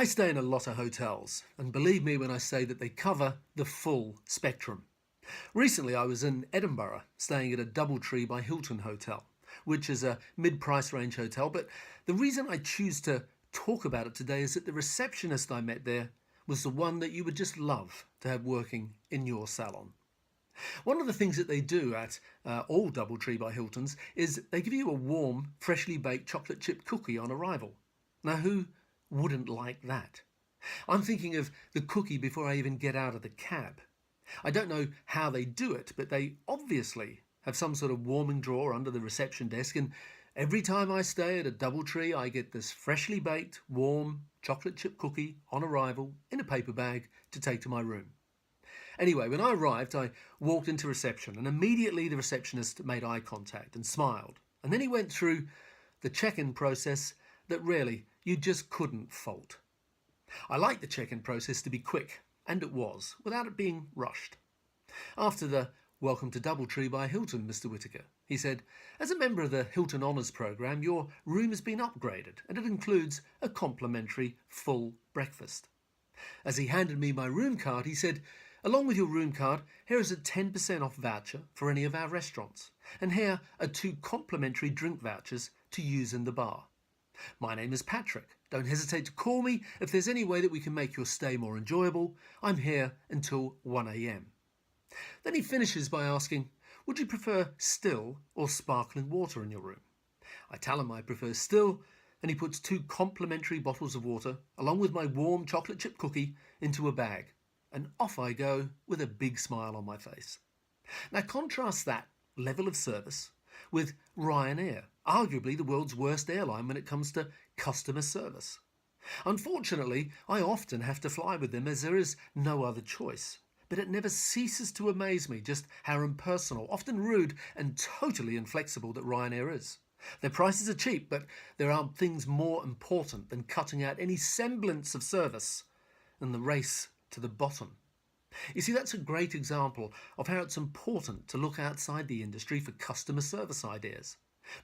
I stay in a lot of hotels, and believe me when I say that they cover the full spectrum. Recently I was in Edinburgh, staying at a Doubletree by Hilton hotel, which is a mid-price range hotel, but the reason I choose to talk about it today is that the receptionist I met there was the one that you would just love to have working in your salon. One of the things that they do at all Doubletree by Hiltons is they give you a warm, freshly baked chocolate chip cookie on arrival. Now, who wouldn't like that? I'm thinking of the cookie before I even get out of the cab. I don't know how they do it, but they obviously have some sort of warming drawer under the reception desk, and every time I stay at a Doubletree I get this freshly baked, warm chocolate chip cookie on arrival in a paper bag to take to my room. Anyway, when I arrived, I walked into reception and immediately the receptionist made eye contact and smiled. And then he went through the check-in process that really you just couldn't fault. I like the check-in process to be quick, and it was, without it being rushed. After the "Welcome to Doubletree by Hilton, Mr. Whittaker," he said, "As a member of the Hilton Honours programme, your room has been upgraded and it includes a complimentary full breakfast." As he handed me my room card, he said, "Along with your room card, here is a 10% off voucher for any of our restaurants, and here are 2 complimentary drink vouchers to use in the bar. My name is Patrick. Don't hesitate to call me if there's any way that we can make your stay more enjoyable. I'm here until 1 a.m. Then he finishes by asking, "Would you prefer still or sparkling water in your room?" I tell him I prefer still, and he puts 2 complimentary bottles of water, along with my warm chocolate chip cookie, into a bag. And off I go with a big smile on my face. Now contrast that level of service with Ryanair, arguably the world's worst airline when it comes to customer service. Unfortunately, I often have to fly with them as there is no other choice. But it never ceases to amaze me just how impersonal, often rude and totally inflexible that Ryanair is. Their prices are cheap, but there are things more important than cutting out any semblance of service in the race to the bottom. You see, that's a great example of how it's important to look outside the industry for customer service ideas.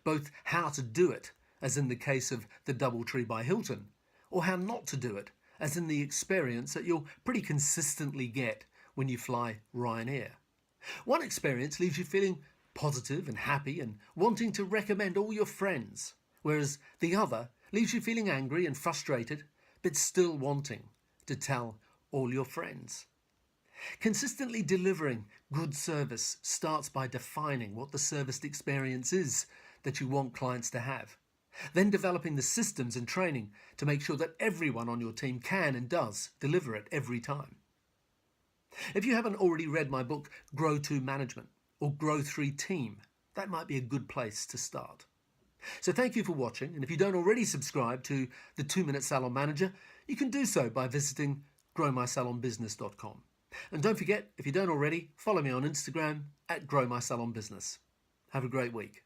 Both how to do it, as in the case of the Doubletree by Hilton, or how not to do it, as in the experience that you'll pretty consistently get when you fly Ryanair. One experience leaves you feeling positive and happy and wanting to recommend all your friends, whereas the other leaves you feeling angry and frustrated, but still wanting to tell all your friends. Consistently delivering good service starts by defining what the serviced experience is that you want clients to have. Then developing the systems and training to make sure that everyone on your team can and does deliver it every time. If you haven't already read my book, Grow 2 Management or Grow 3 Team, that might be a good place to start. So thank you for watching, and if you don't already subscribe to the 2-Minute Salon Manager, you can do so by visiting growmysalonbusiness.com. And don't forget, if you don't already, follow me on Instagram at growmysalonbusiness. Have a great week.